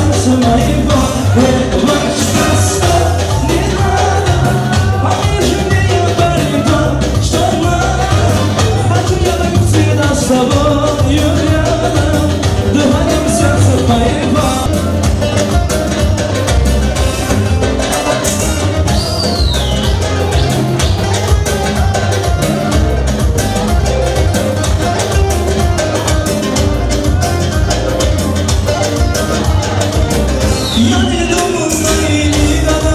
сердце моего. Это счастье не надо, они жалеют парень то, что надо. Хочу я так всегда с тобою рядом, дыханием сердца моего. Я не думаю, но и никогда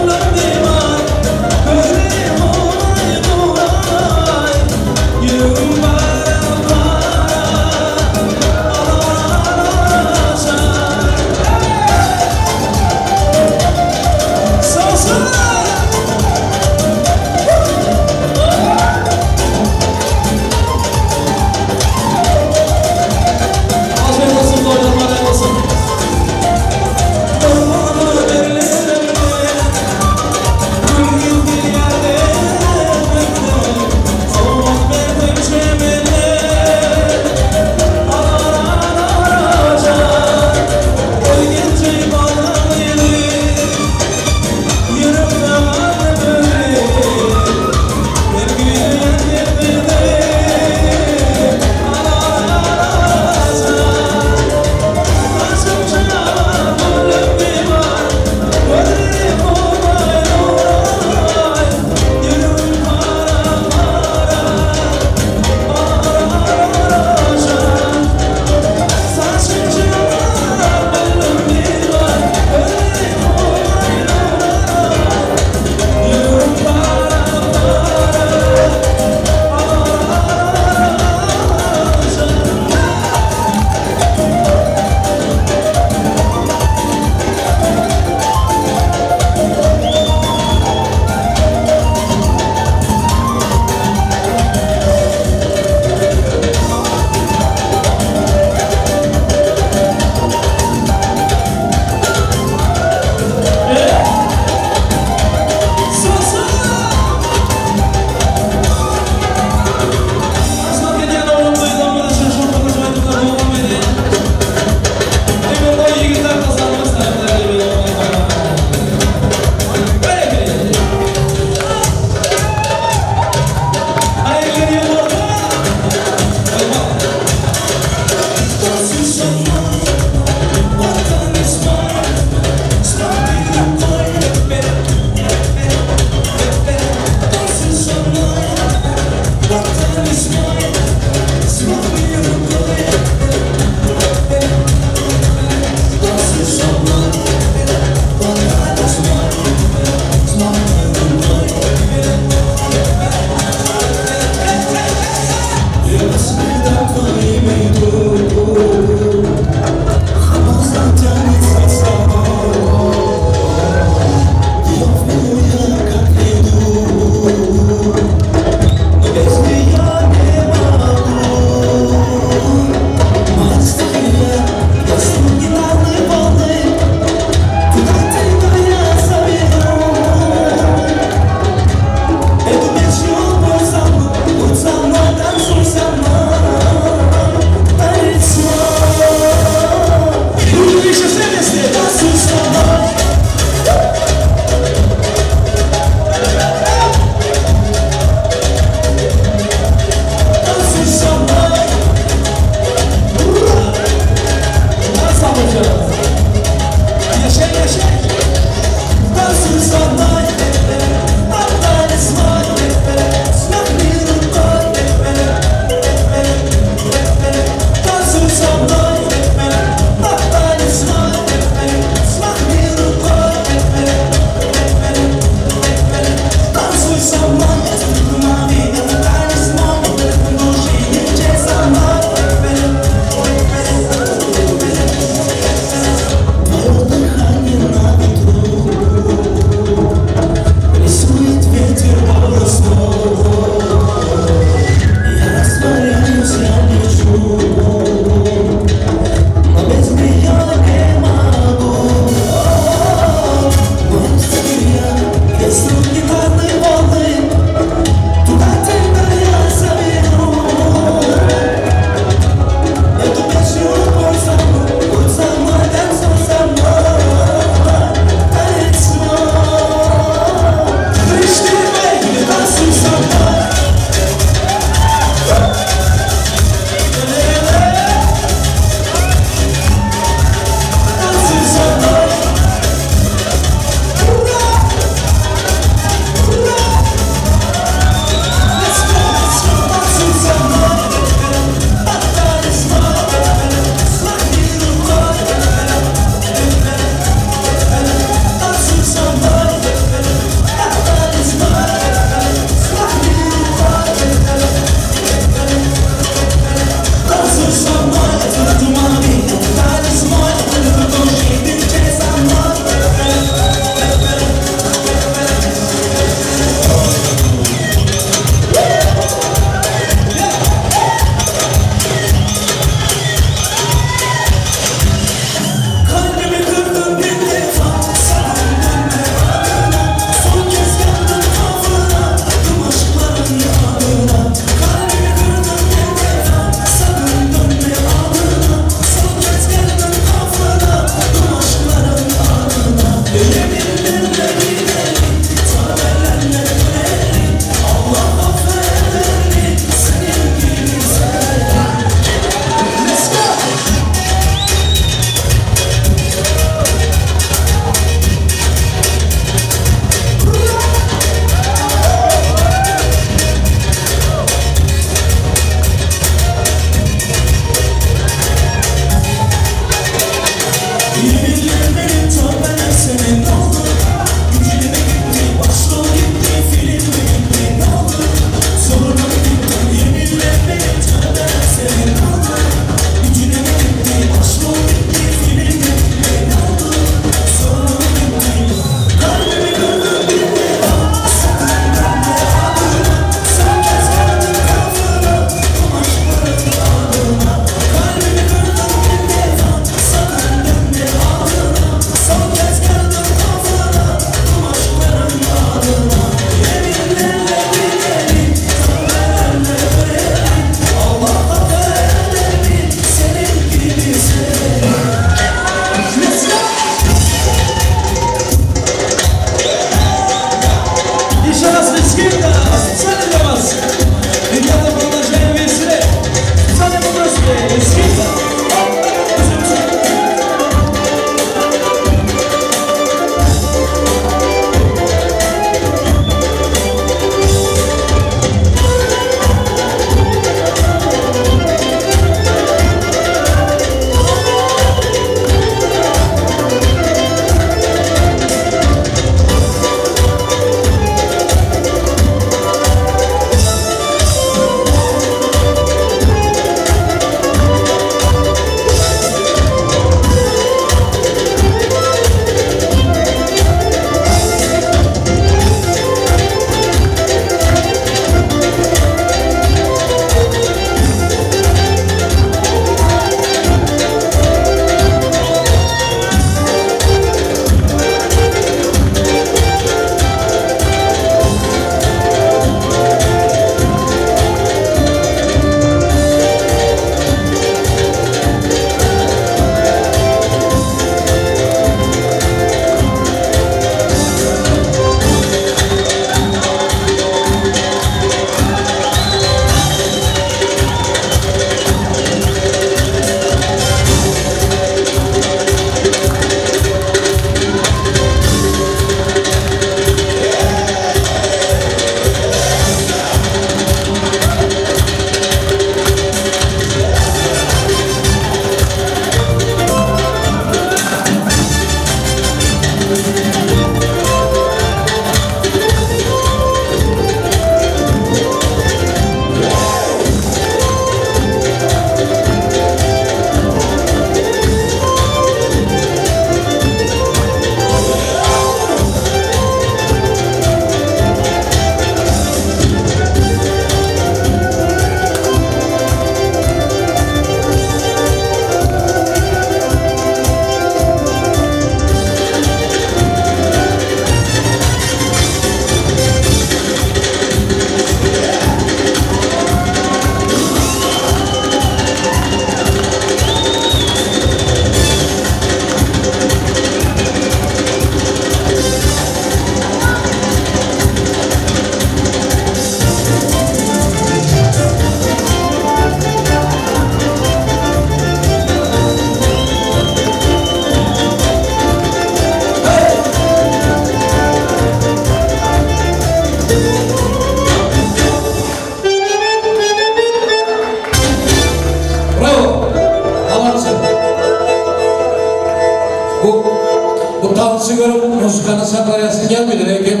müzikanı saklayasın gelmedi, lekin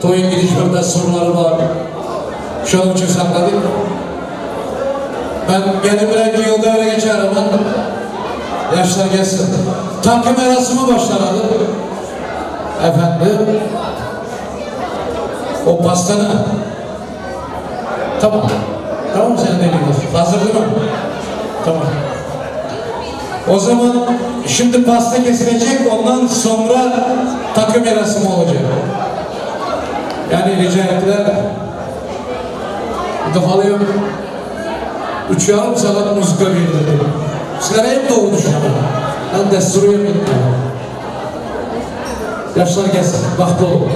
toyun gidiş bir dasturları var. Şunun için sakladık. Ben gelin bilen yılda öyle geçerim. Yaşlar gelsin. Takım merasımı başlanadı. Efendim. O pastana. Tamam. Tamam sen de biliyorsun. Hazır değil mi? Tamam. O zaman şimdi pasta kesilecek, ondan sonra takım merasımı olacak. Yani rica ettiler. Defalıyorum. 3,5 saat müzik verildi. Sizlere hep doğru düşünüyorum. Ben desturu yemedim. Yaşlar gelsin, vakti olur.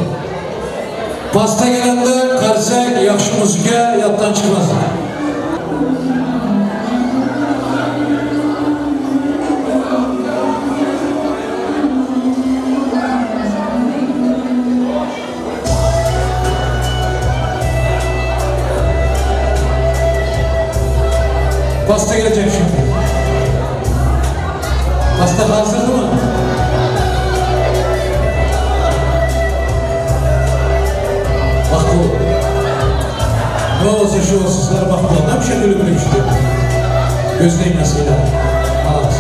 Pasta gelende karşıya yakşı müzike yattan çıkmaz. Pasta gelecek şimdi. Pasta hazır mı? Bak bu. Ne olursa şu olsun, sizlere bak bu. Ne bir şey böyle işte. Gözleyin nasıl gider. Ağız.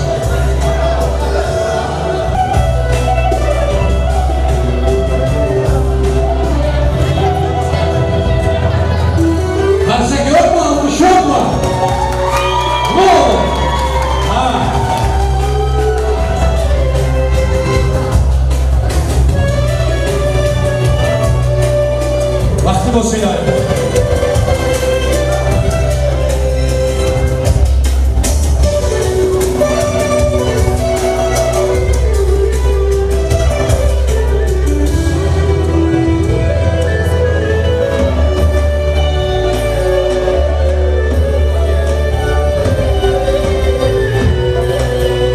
Karşı yok mu? Almış yok mu? Vakti bozuyla.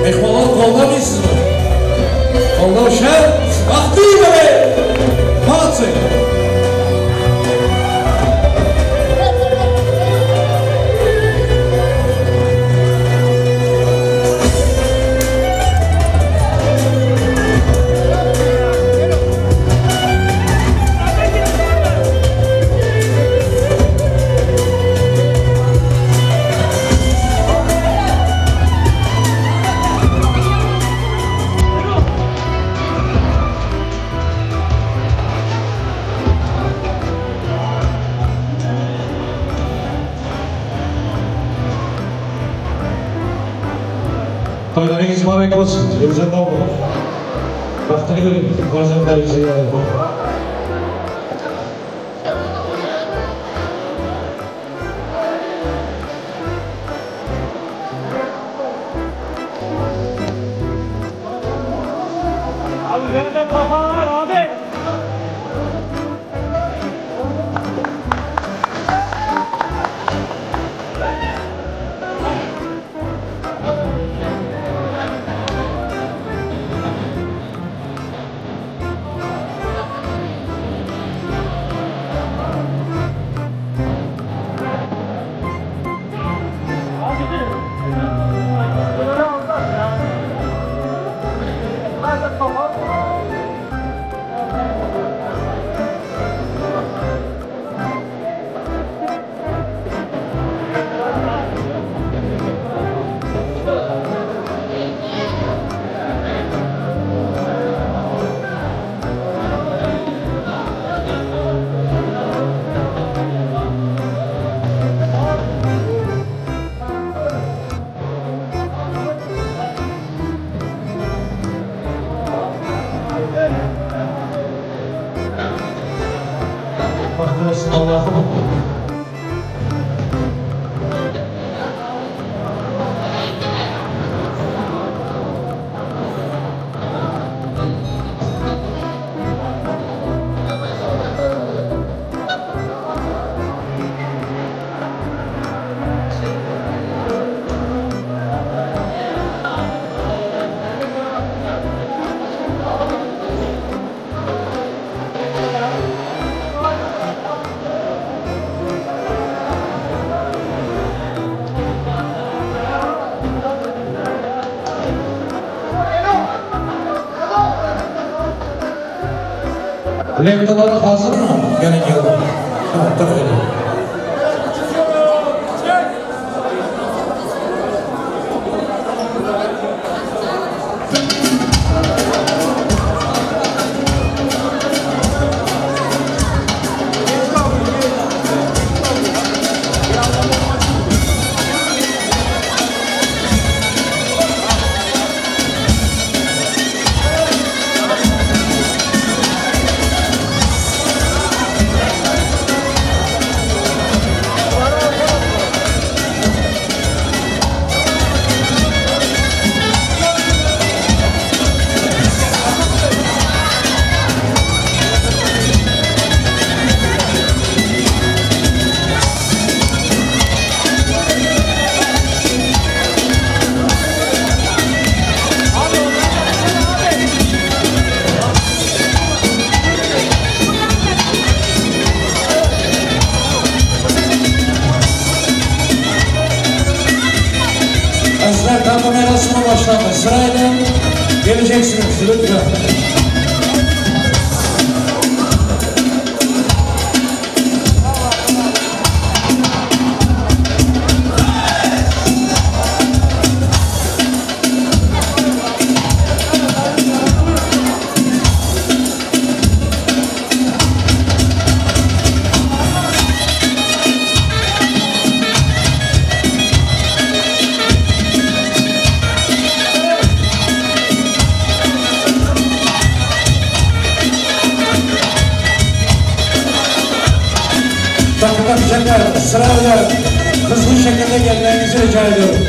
Ekmalı kollamışsın. Kollar şart. Vakti böyle. Matı. Toylarınız mübarek olsun. Yılızın da olur. Vaktini görün. Bazen de bize yarar. Abi nereden kafalar abi? Lentalar hazır mı? Gene geldi. Ha, tabii. Takım yarışma başladı. Sırayla geleceksiniz lütfen. Takımlar sırayla hızlı şekilde gelmenizi rica ediyorum.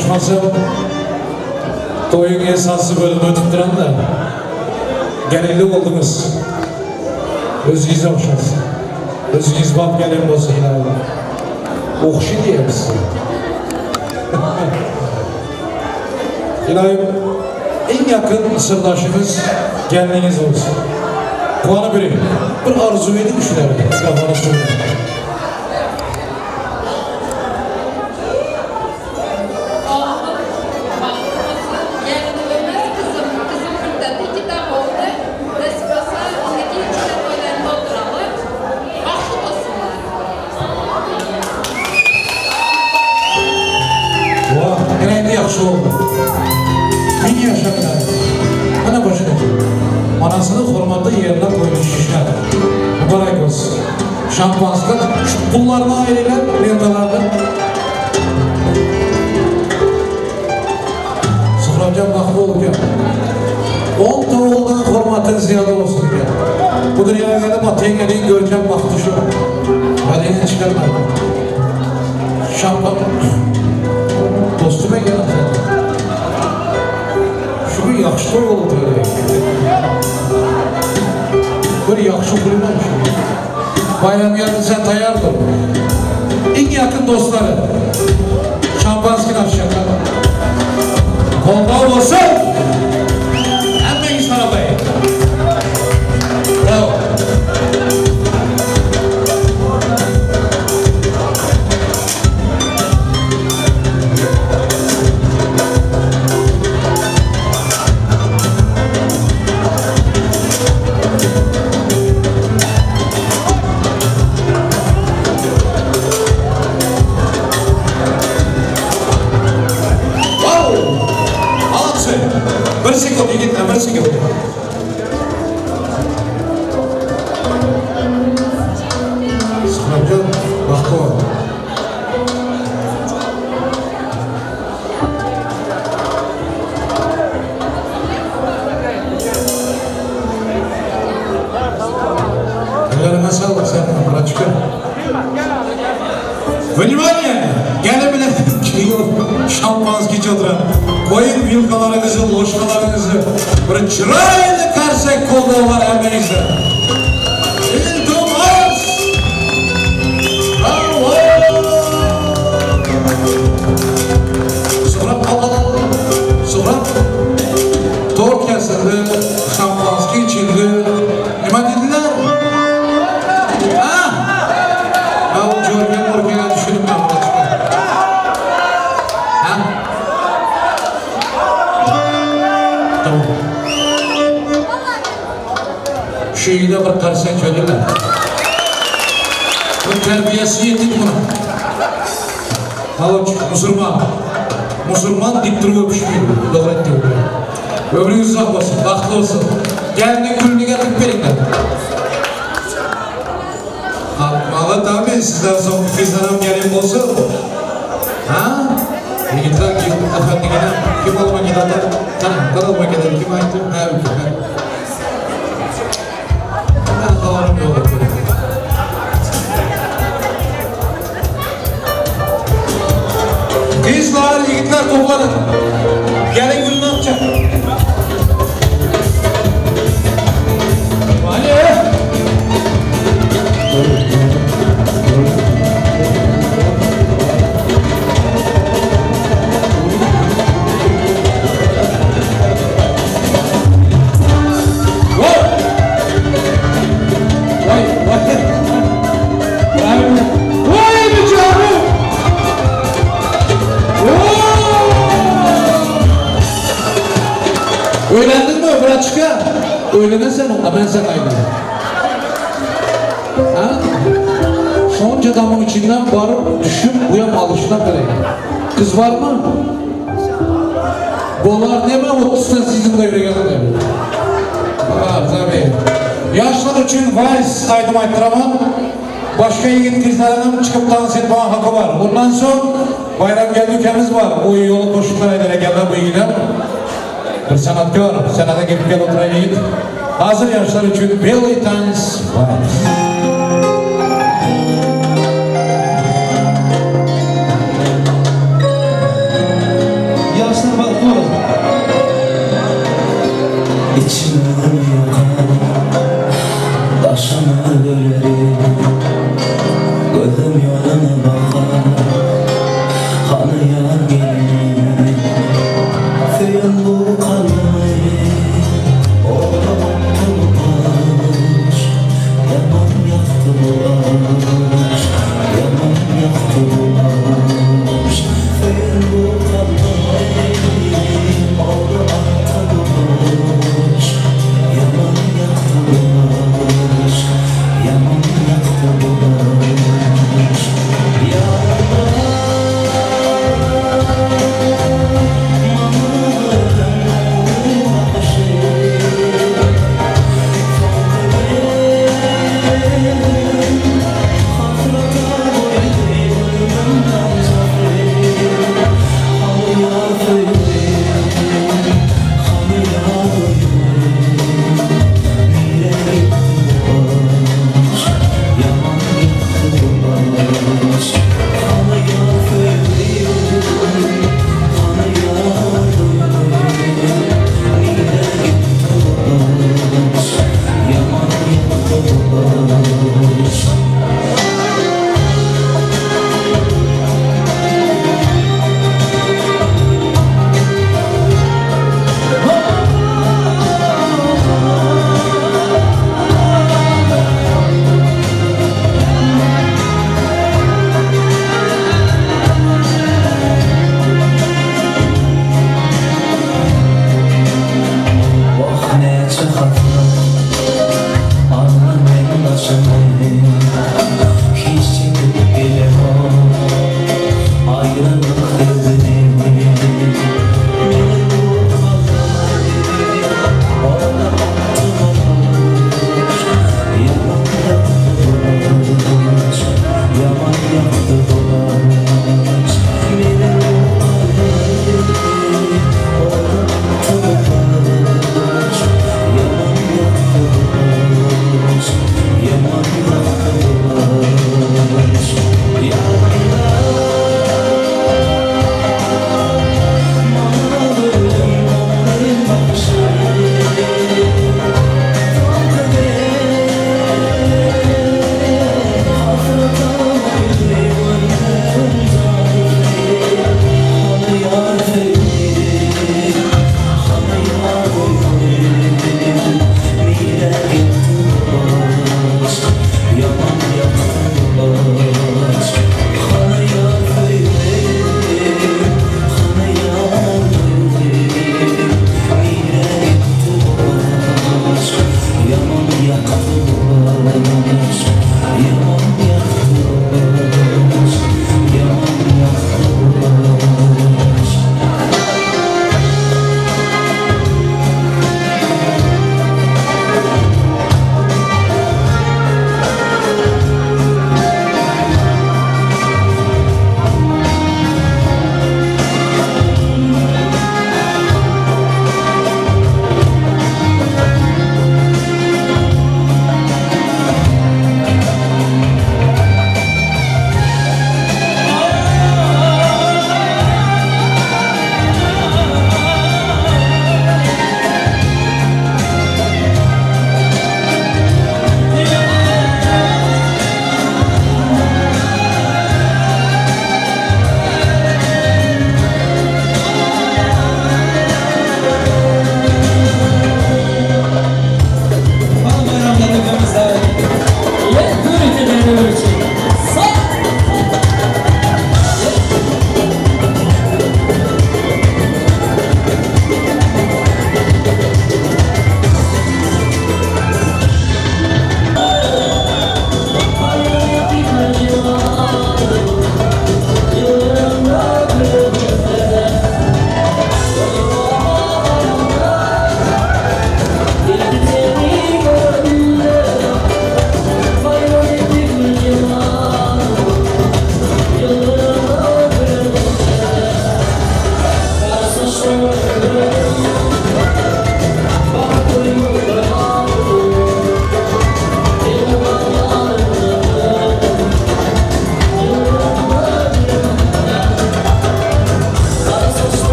Adashmasam to'ying esası bölümü ötüp duran da geleli oldunuz. Özünüze okşarsın. Özünüz bak gelen olsa ileride. Okşu diyemiz. İlahim en yakın sırdaşımız geldiğiniz olsun. Puanı biri. Bir arzu edin düşünelim. Kafanı söyleyin. Yaxşı oldu. Mini yaşamlar. Ana başını. Anasının hurmatı yerine koymuş şişler. Mübarek olsun. Şampanskı. Şu pullarına ayrılan lentalarda. Sıhramcan baklı oldu ya. 10 oğuldan hurmatın ziyade olsun ya. Bu dünyaya gelip atayın gelin göreceğim baktı şu. Hadi çıkarmadım. Şampan. Dostuma gel sen. Şu bir yaxşı toy oldu böyle. Bir yaxşı kurulmamış. Bayram geldi sen tayardın. En yakın dostları. Şampanski aşağıda. Kolda olsun. Hemmeyiz arabayı. Bravo. Versículo, Miguel, versículo. Sıhramcan, bakı var. Ellerine sağlık sen, bana çıkar. Vнимание! Gene bile şampanski çadıra. Koyun yılkalarınızı, loşkalarınızı. Bir çırayla karşı kolda var emeğinize. İltimaz! Bravo! Sonra tor kesildi, şampanski içildi. Nima dediler? Jorgen düşündüm ben burada çıkar. Tamam. Şeyde bir karşıya çözürler. Bu terbiyesi yedik buna. Havuç, Müslüman. Müslüman dip durup öpüşmüyor. Doğru etti. Ömrünüz uzak olsun, baklı olsun. Geldiğin gülünü getirip verin. Valla tabi sizden son kızlarım gelin olsun. Ha? Yigitler kim? Efendi gelen kim olma giderler? Tanım olma gider kim ayıttı? Ha ülke. Ben havarım yolu. Kızlar, yigitler toplanın. Gelin gülünü yapacak. Hadi. Öğrendin mi Braçka? Öğrenirsen onda ben sen ayrılırım. Ha? Sonca damın içinden varıp düşüp bu yan alışına kadar. Kız var mı? Bolar deme 30 sene sizin de yürüyen de. Ha tabii. Yaşlar için vals aydım aytıramam. Başka yigit kızlarının çıkıp dans etme hakkı var. Bundan sonra bayram geldi ülkemiz var. Bu yolu koşuklar edere gelme bu yine. Bir sanatkar, senada gelip gel oturaya git. Hazır yaşlar için Belly Dance Vals. Arkadaşlar balıklı olun. İçime yakar taşını görerim, gözüm yoluna bakar kanıyan gelinim. Feyan bu kalbimi oğlan tutmuş, yaman yaktı bu aşk, yaman yaktı bu aşk. Feyan bu kalbimi oğlan tutmuş,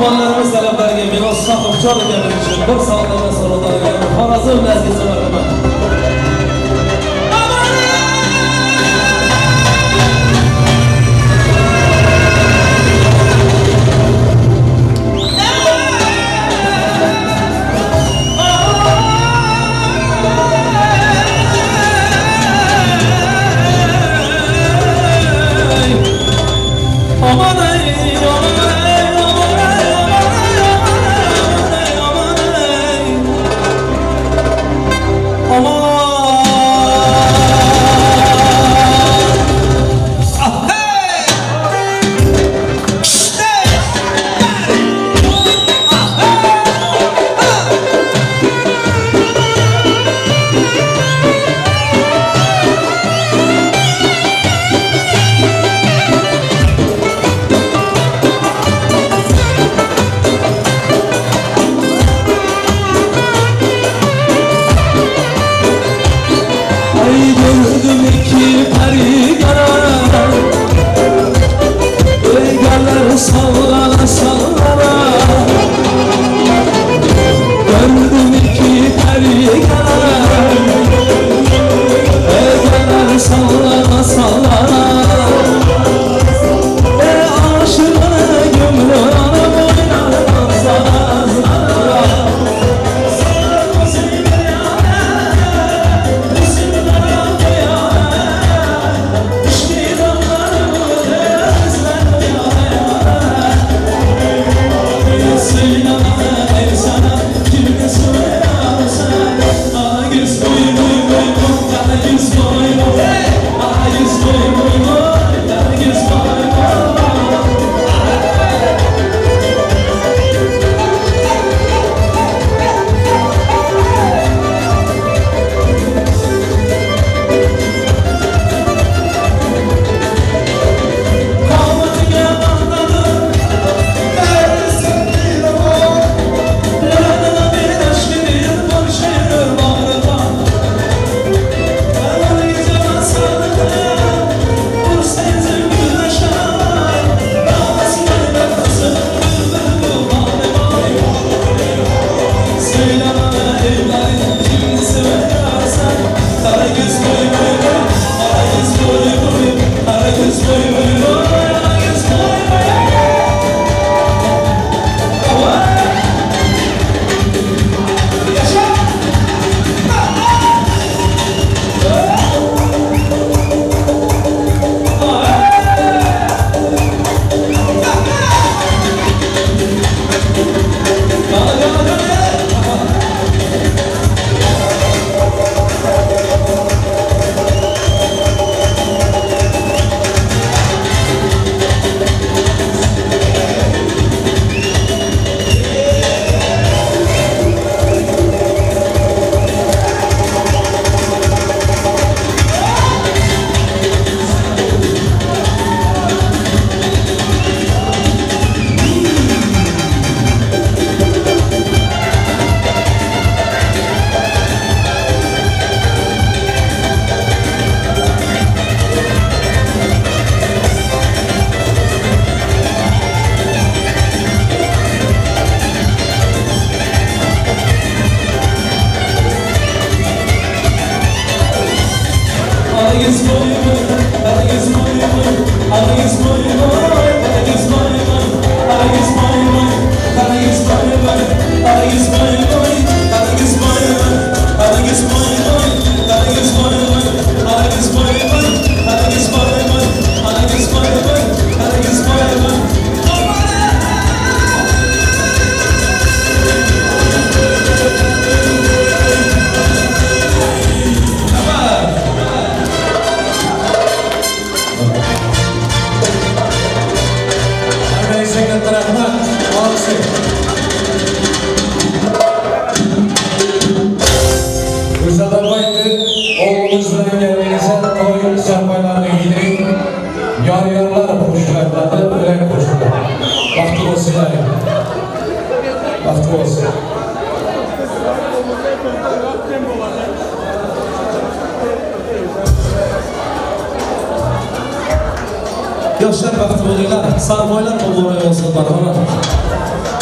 Mehmanlarımız taleblerine Minos Sakıpçalı gelmek için bir saatleme soruları gelmek. Harazır lezgisi var hemen. Sallana sallana gördüm iki pergana Egeler sallana sallana aşığına gümrüğüne boynardan sana Yaşlar vakti olurlar, sarmaylar olurlar olsun bana.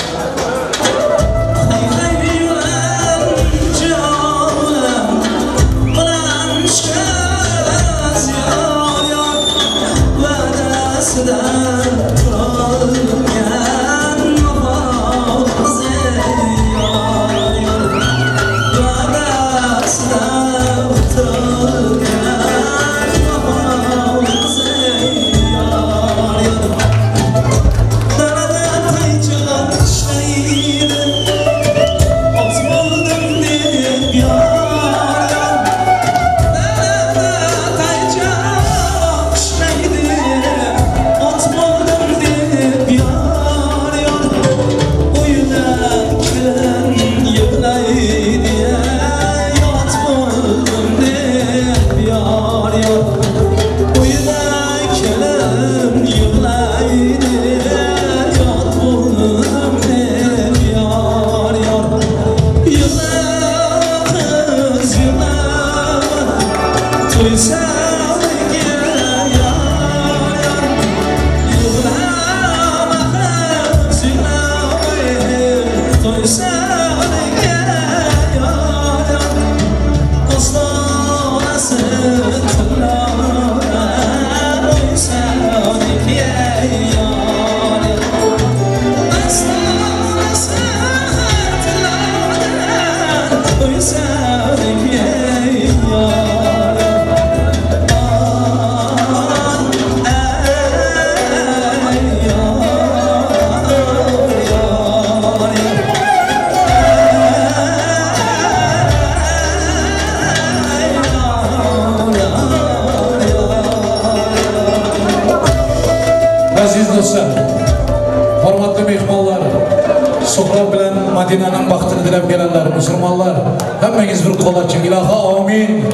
Madine'nin baktını dilep gelenler, Müslümanlar, hemmeniz bir kol açın. İlaha amin.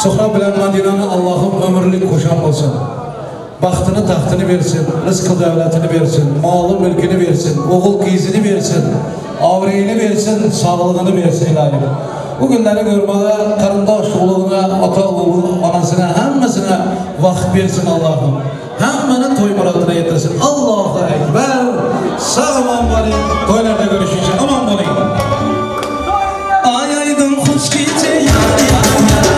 Suhra bilen Madine'nin Allah'ım ömürlük koşan olsun. Baktını tahtını versin, rızkı devletini versin, malı mülkünü versin, oğul kızını versin, avreğini versin, sağlığını versin ilahi. Bu günleri görmeye, karındaş oğluna, ata oğluna, anasına, hemmesine vakit versin Allah'ım. Hemmenin toy muradına yetirsin. Allahu Ekber. Sağ aman bari. Toylarda görüşeceğiz. Aman bari. Ay aydın hoş gece yar yar yar.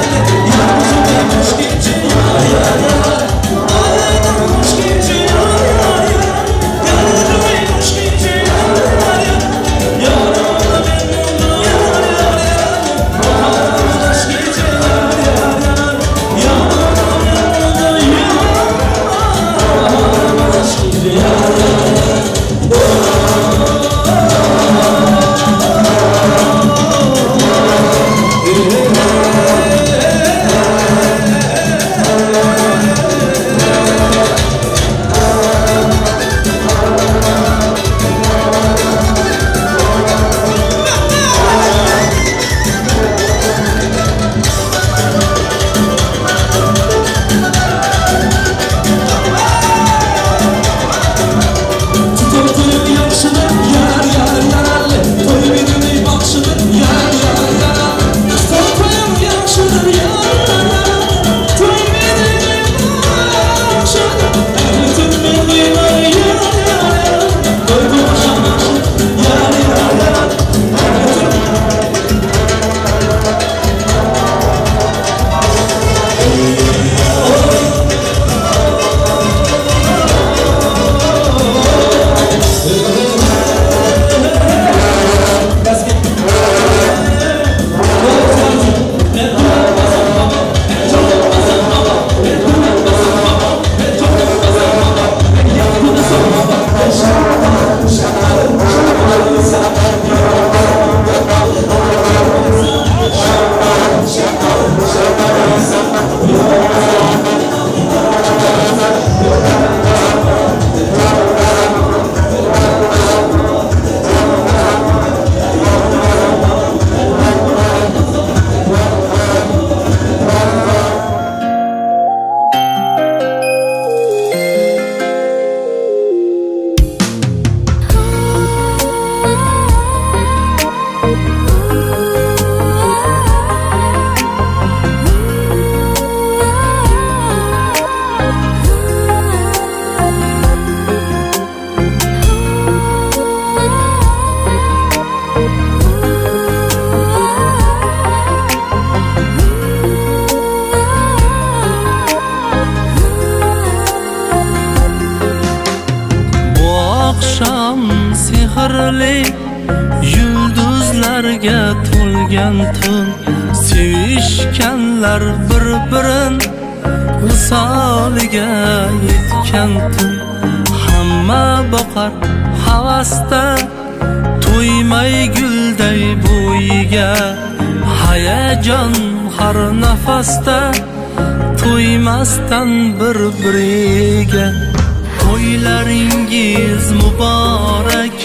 Yar hoş gece yar yar yar. Ay aydın hoş gece yar yar yar. Yar hoş gece yar yar yar. Yar memnun yar yar yar. Hoş gece yar yar yar. Yar memnun yar. Hoş gece yar yar. yulduzlarga to'lgan tun, sevishganlar bir-birin visoliga yetgan tun. Hamma boqar havasda, to'ymay gulday bo'yiga, hayajon har nafasda, to'ymasdan bir-biriga. To'ylaringiz muborak,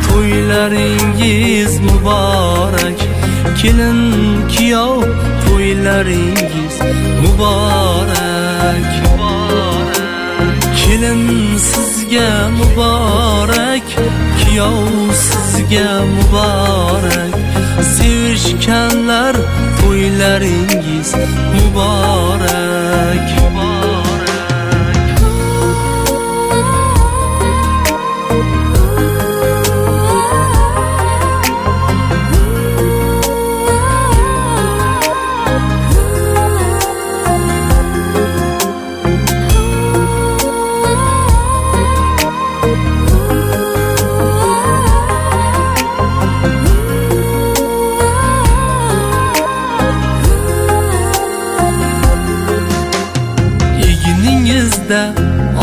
to'ylaringiz muborak, kelin kuyov to'ylaringiz muborak. Kelin sizga muborak, kuyov sizga muborak, sevishganlar to'ylaringiz muborak.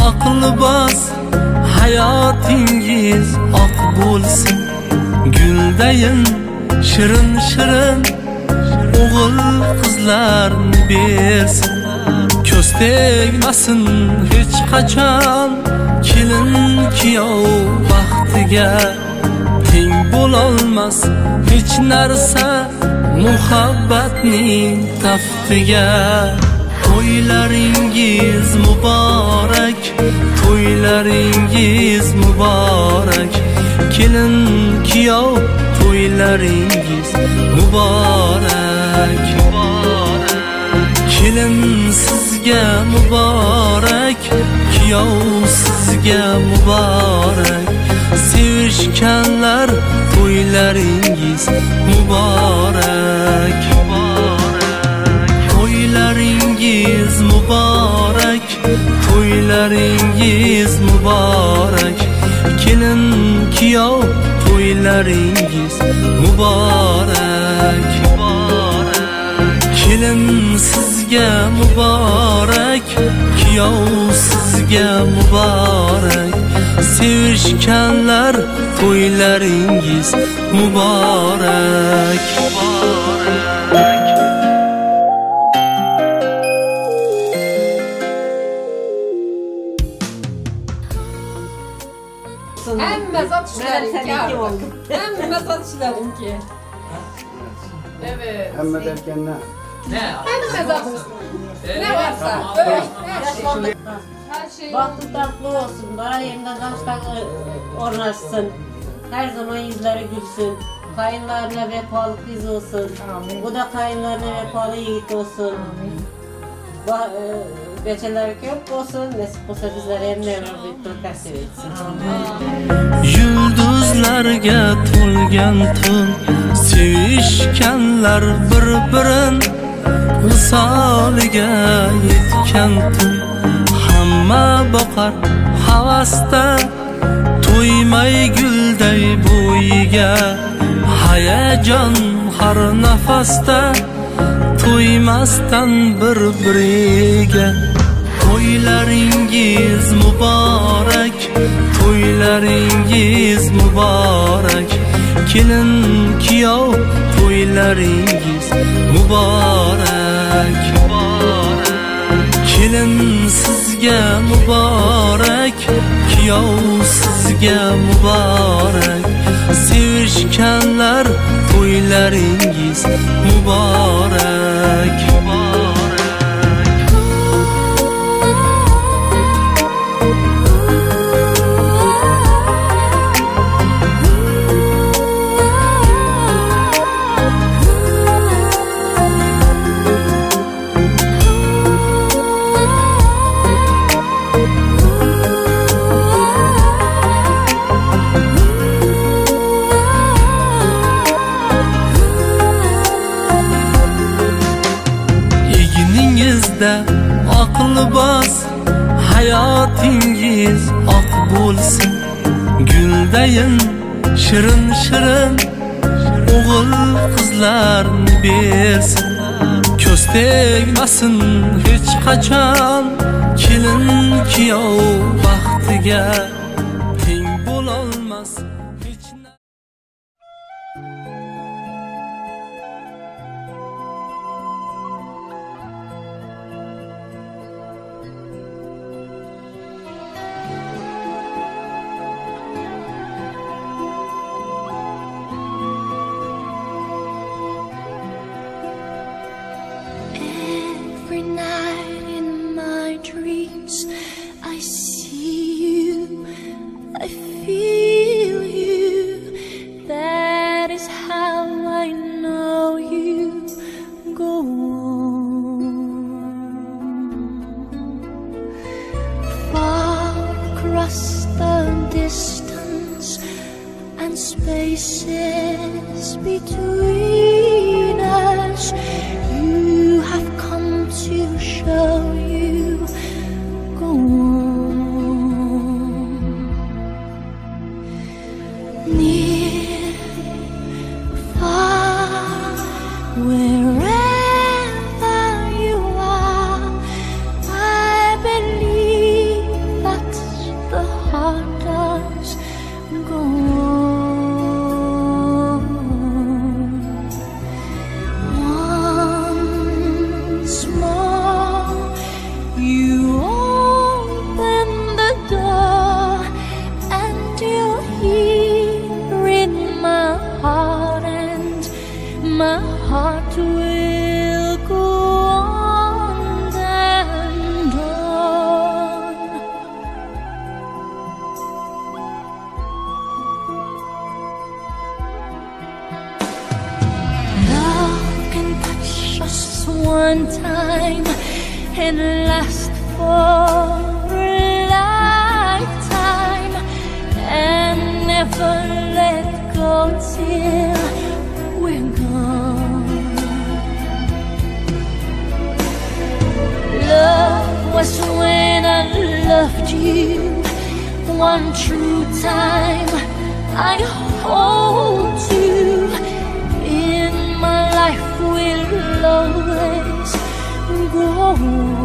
Aql bas, hayotingiz oq bo'lsin, guldayin shirin shirin o'g'il qizlarni bersin. Ko'z tegmasin hech qachon kelin kuyov baxtiga, teng bo'lolmas hech narsa muhabbatning taftiga. To'ylaringiz muborak, to'ylaringiz muborak, kelin kuyov to'ylaringiz muborak. Kelin sizga muborak, kuyov sizga muborak, sevishganlar to'ylaringiz muborak. To'ylaringiz muborak, to'ylaringiz muborak, kelin kuyov to'ylaringiz muborak. Kelin sizga muborak, kuyov sizga muborak, sevishganlar to'ylaringiz muborak. Hamma satışlarınki oldu. Hamma satışlarınki. Evet. Hamma derken ne? Hamma satış. Ne varsa. Evet. Her şey. Bahtı tatlı olsun, daha yeniden taştan ornaşsın. Her zaman yüzleri gülsün. Kayınlarına vefalı kız olsun. Amin. Bu da kayınlarına vefalı yiğit olsun. Geçenler köp olsun, nasip olsa bizlere emniyet nasip etsin. Yulduzlarga to'lgan tun, sevishganlar bir-birin visoliga yetgan tun. Hamma boqar havasda, to'ymay gulday bo'yiga. Hayajon har nafasda, to'ymasdan bir-biriga. To'ylaringiz muborak, to'ylaringiz muborak, kelin kuyov to'ylaringiz muborak. Kelin sizga muborak, kuyov sizga muborak, sevishganlar to'ylaringiz muborak. Aqli bos, hayotingiz oq bo'lsin. Guldayin shirin shirin o'g'il qizlarni bersin. Ko'z tegmasin hech qachon kelin kuyov baxtiga. Teng bo'lolmas hech narsa. I see you, I feel you, that is how I know you. Go on. Far across the distance and spaces between us, you have come to show you. Go on. Near, far, wherever you are, I believe that's the heart does. Go on. Once more, you open the door and you're here in my just one time and last for a lifetime, and never let go till we're gone. Love was when I loved you one true time. I hold you in my life will always go on.